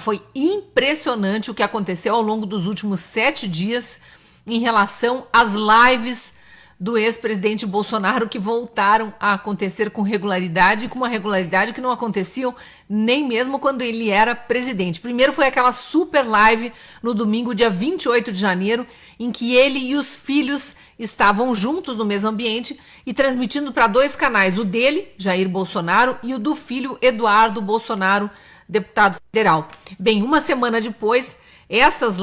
Foi impressionante o que aconteceu ao longo dos últimos 7 dias em relação às lives do ex-presidente Bolsonaro, que voltaram a acontecer com regularidade, com uma regularidade que não aconteciam nem mesmo quando ele era presidente. Primeiro foi aquela super live no domingo, dia 28 de janeiro, em que ele e os filhos estavam juntos no mesmo ambiente e transmitindo para 2 canais, o dele, Jair Bolsonaro, e o do filho Eduardo Bolsonaro, deputado federal. Bem, uma semana depois, essas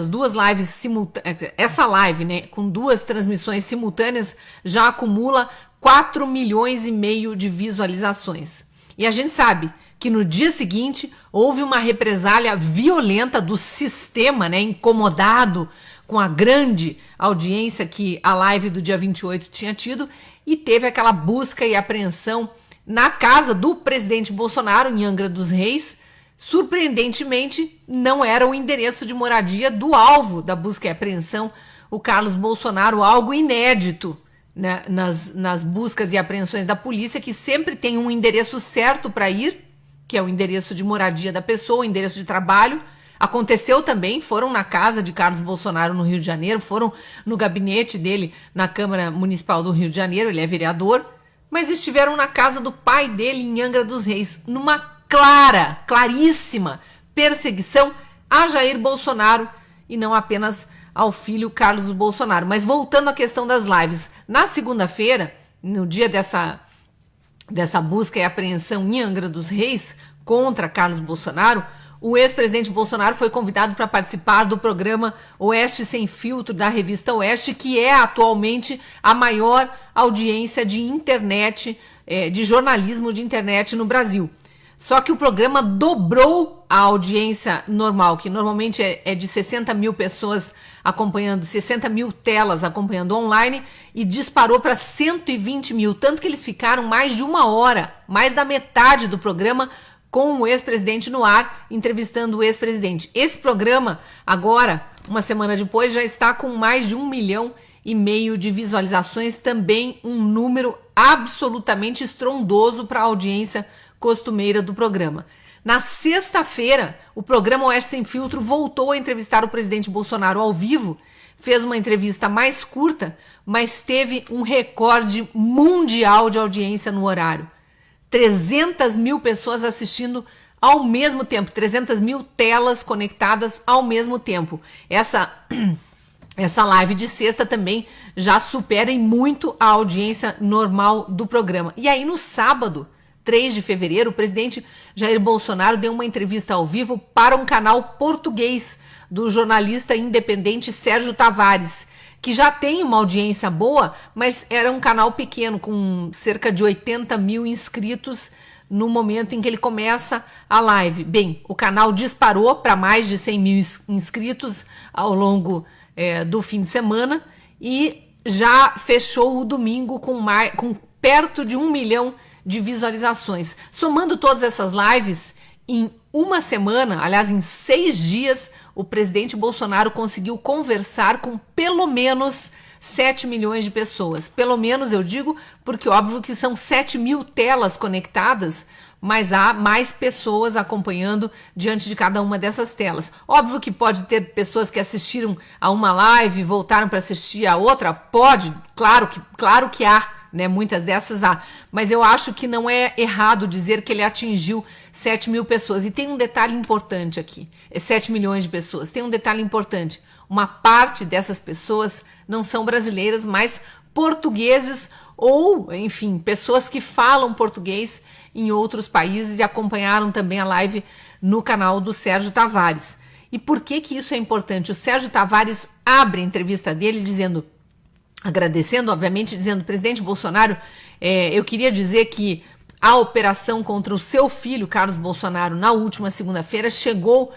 duas lives simultâneas, essa live, né, com 2 transmissões simultâneas, já acumula 4 milhões e meio de visualizações. E a gente sabe que no dia seguinte houve uma represália violenta do sistema, né, incomodado com a grande audiência que a live do dia 28 tinha tido, e teve aquela busca e apreensão na casa do presidente Bolsonaro, em Angra dos Reis. Surpreendentemente, não era o endereço de moradia do alvo da busca e apreensão, o Carlos Bolsonaro, algo inédito, né, nas buscas e apreensões da polícia, que sempre tem um endereço certo para ir, que é o endereço de moradia da pessoa, o endereço de trabalho. Aconteceu também, foram na casa de Carlos Bolsonaro no Rio de Janeiro, foram no gabinete dele na Câmara Municipal do Rio de Janeiro, ele é vereador, mas estiveram na casa do pai dele em Angra dos Reis, numa claríssima perseguição a Jair Bolsonaro e não apenas ao filho Carlos Bolsonaro. Mas voltando à questão das lives, na segunda-feira, no dia dessa busca e apreensão em Angra dos Reis contra Carlos Bolsonaro, o ex-presidente Bolsonaro foi convidado para participar do programa Oeste Sem Filtro da revista Oeste, que é atualmente a maior audiência de internet, de jornalismo de internet no Brasil. Só que o programa dobrou a audiência normal, que normalmente é de 60 mil pessoas acompanhando, 60 mil telas acompanhando online, e disparou para 120 mil, tanto que eles ficaram mais de 1 hora, mais da metade do programa, com o ex-presidente no ar, entrevistando o ex-presidente. Esse programa, agora, uma semana depois, já está com mais de 1,5 milhão de visualizações, também um número absolutamente estrondoso para a audiência costumeira do programa. Na sexta-feira, o programa Oeste Sem Filtro voltou a entrevistar o presidente Bolsonaro ao vivo, fez uma entrevista mais curta, mas teve um recorde mundial de audiência no horário. 300 mil pessoas assistindo ao mesmo tempo, 300 mil telas conectadas ao mesmo tempo. Essa live de sexta também já supera em muito a audiência normal do programa. E aí no sábado, 3 de fevereiro, o presidente Jair Bolsonaro deu uma entrevista ao vivo para um canal português do jornalista independente Sérgio Tavares, que já tem uma audiência boa, mas era um canal pequeno, com cerca de 80 mil inscritos no momento em que ele começa a live. Bem, o canal disparou para mais de 100 mil inscritos ao longo do fim de semana e já fechou o domingo com perto de 1 milhão de visualizações. Somando todas essas lives, em uma semana, aliás, em 6 dias, o presidente Bolsonaro conseguiu conversar com pelo menos 7 milhões de pessoas. Pelo menos, eu digo, porque óbvio que são 7 mil telas conectadas, mas há mais pessoas acompanhando diante de cada uma dessas telas. Óbvio que pode ter pessoas que assistiram a uma live e voltaram para assistir a outra. Pode, claro que há. Né, muitas dessas há, mas eu acho que não é errado dizer que ele atingiu 7 mil pessoas. E tem um detalhe importante aqui, 7 milhões de pessoas, tem um detalhe importante, uma parte dessas pessoas não são brasileiras, mas portugueses ou, enfim, pessoas que falam português em outros países e acompanharam também a live no canal do Sérgio Tavares. E por que isso é importante? O Sérgio Tavares abre a entrevista dele agradecendo, obviamente, dizendo: presidente Bolsonaro, eu queria dizer que a operação contra o seu filho, Carlos Bolsonaro, na última segunda-feira, chegou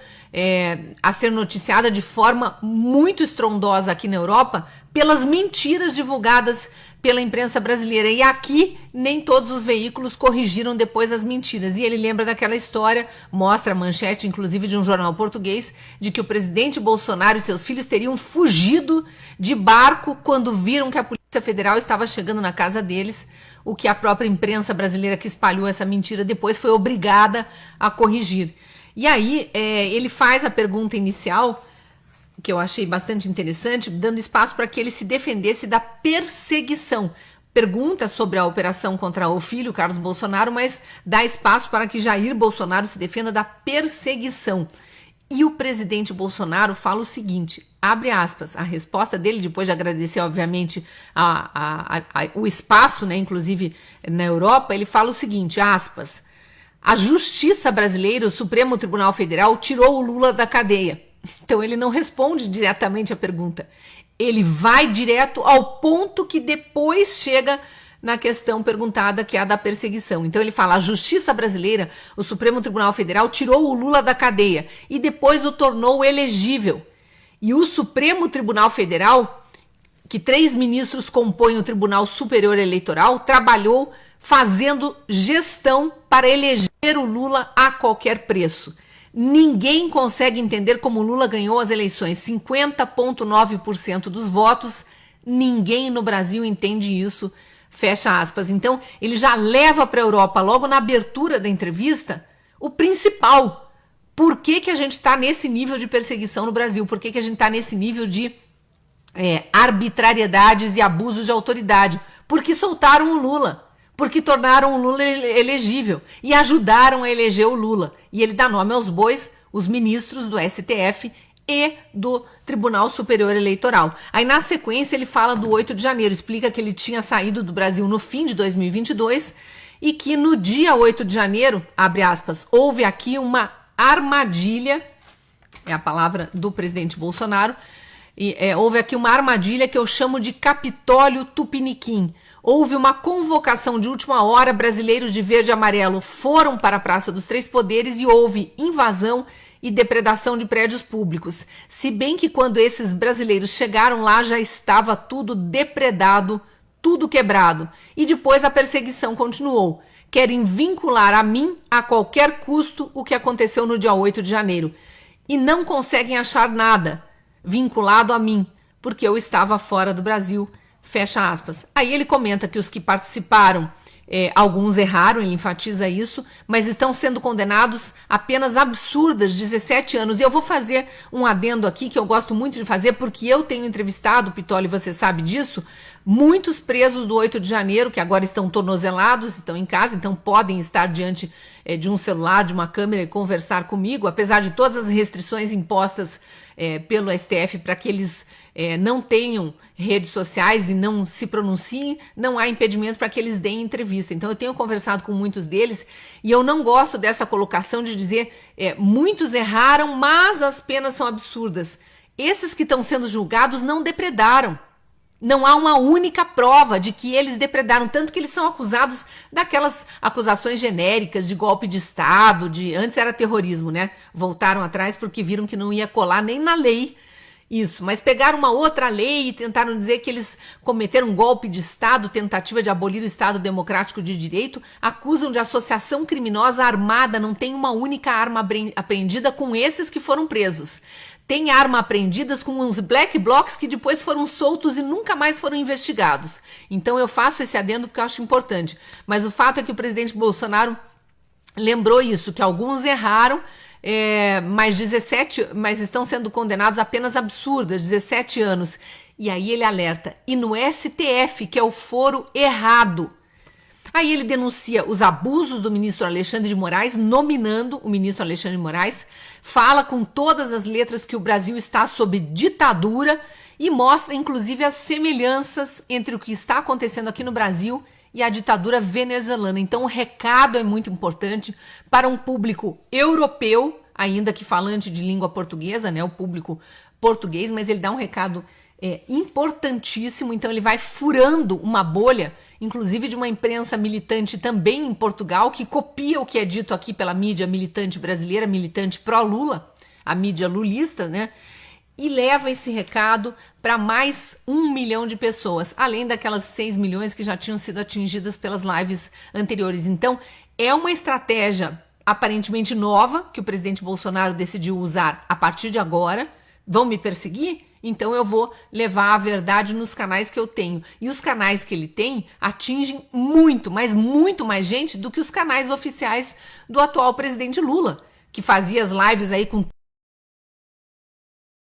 a ser noticiada de forma muito estrondosa aqui na Europa pelas mentiras divulgadas pela imprensa brasileira. E aqui nem todos os veículos corrigiram depois as mentiras. E ele lembra daquela história, mostra a manchete, inclusive, de um jornal português, de que o presidente Bolsonaro e seus filhos teriam fugido de barco quando viram que a Polícia Federal estava chegando na casa deles, o que a própria imprensa brasileira que espalhou essa mentira depois foi obrigada a corrigir. E aí ele faz a pergunta inicial, que eu achei bastante interessante, dando espaço para que ele se defendesse da perseguição. Pergunta sobre a operação contra o filho, Carlos Bolsonaro, mas dá espaço para que Jair Bolsonaro se defenda da perseguição. E o presidente Bolsonaro fala o seguinte, abre aspas, a resposta dele, depois de agradecer, obviamente, o espaço, né, inclusive na Europa, ele fala o seguinte, aspas, a justiça brasileira, o Supremo Tribunal Federal, tirou o Lula da cadeia. Então ele não responde diretamente a pergunta. Ele vai direto ao ponto que depois chega na questão perguntada, que é a da perseguição. Então ele fala, a justiça brasileira, o Supremo Tribunal Federal, tirou o Lula da cadeia e depois o tornou elegível. E o Supremo Tribunal Federal, que 3 ministros compõem o Tribunal Superior Eleitoral, trabalhou fazendo gestão para eleger o Lula a qualquer preço. Ninguém consegue entender como o Lula ganhou as eleições, 50,9% dos votos, ninguém no Brasil entende isso, fecha aspas. Então, ele já leva para a Europa, logo na abertura da entrevista, o principal. Por que a gente está nesse nível de perseguição no Brasil? Por que a gente está nesse nível de arbitrariedades e abusos de autoridade? Porque soltaram o Lula. Porque tornaram o Lula elegível e ajudaram a eleger o Lula. E ele dá nome aos bois, os ministros do STF e do Tribunal Superior Eleitoral. Aí, na sequência, ele fala do 8 de janeiro, explica que ele tinha saído do Brasil no fim de 2022 e que no dia 8 de janeiro, abre aspas, houve aqui uma armadilha, é a palavra do presidente Bolsonaro, houve aqui uma armadilha que eu chamo de Capitólio Tupiniquim. Houve uma convocação de última hora, brasileiros de verde e amarelo foram para a Praça dos Três Poderes e houve invasão e depredação de prédios públicos. Se bem que quando esses brasileiros chegaram lá já estava tudo depredado, tudo quebrado. E depois a perseguição continuou. Querem vincular a mim a qualquer custo o que aconteceu no dia 8 de janeiro. E não conseguem achar nada vinculado a mim, porque eu estava fora do Brasil. Fecha aspas. Aí ele comenta que os que participaram, alguns erraram, ele enfatiza isso, mas estão sendo condenados a penas absurdas, 17 anos. E eu vou fazer um adendo aqui que eu gosto muito de fazer, porque eu tenho entrevistado, Pitoli, você sabe disso, muitos presos do 8 de janeiro, que agora estão tornozelados, estão em casa, então podem estar diante de um celular, de uma câmera e conversar comigo, apesar de todas as restrições impostas pelo STF para que eles não tenham redes sociais e não se pronunciem, não há impedimento para que eles deem entrevista. Então eu tenho conversado com muitos deles e eu não gosto dessa colocação de dizer muitos erraram, mas as penas são absurdas. Esses que estão sendo julgados não depredaram. Não há uma única prova de que eles depredaram, tanto que eles são acusados daquelas acusações genéricas de golpe de Estado, antes era terrorismo, né? Voltaram atrás porque viram que não ia colar nem na lei isso, mas pegaram uma outra lei e tentaram dizer que eles cometeram um golpe de Estado, tentativa de abolir o Estado Democrático de Direito, acusam de associação criminosa armada, não tem uma única arma apreendida com esses que foram presos. Tem arma apreendidas com uns black blocs que depois foram soltos e nunca mais foram investigados. Então eu faço esse adendo porque eu acho importante. Mas o fato é que o presidente Bolsonaro lembrou isso, que alguns erraram, mas estão sendo condenados a penas absurdas, 17 anos. E aí ele alerta, e no STF, que é o foro errado. Aí ele denuncia os abusos do ministro Alexandre de Moraes, nominando o ministro Alexandre de Moraes, fala com todas as letras que o Brasil está sob ditadura e mostra, inclusive, as semelhanças entre o que está acontecendo aqui no Brasil e a ditadura venezuelana. Então o recado é muito importante para um público europeu, ainda que falante de língua portuguesa, né, o público português, mas ele dá um recado importantíssimo. Então ele vai furando uma bolha, inclusive de uma imprensa militante também em Portugal, que copia o que é dito aqui pela mídia militante brasileira, militante pró-Lula, a mídia lulista, né? E leva esse recado para mais 1 milhão de pessoas, além daquelas 6 milhões que já tinham sido atingidas pelas lives anteriores. Então, é uma estratégia aparentemente nova que o presidente Bolsonaro decidiu usar a partir de agora. Vão me perseguir? Então eu vou levar a verdade nos canais que eu tenho. E os canais que ele tem atingem muito, mas muito mais gente do que os canais oficiais do atual presidente Lula, que fazia as lives aí com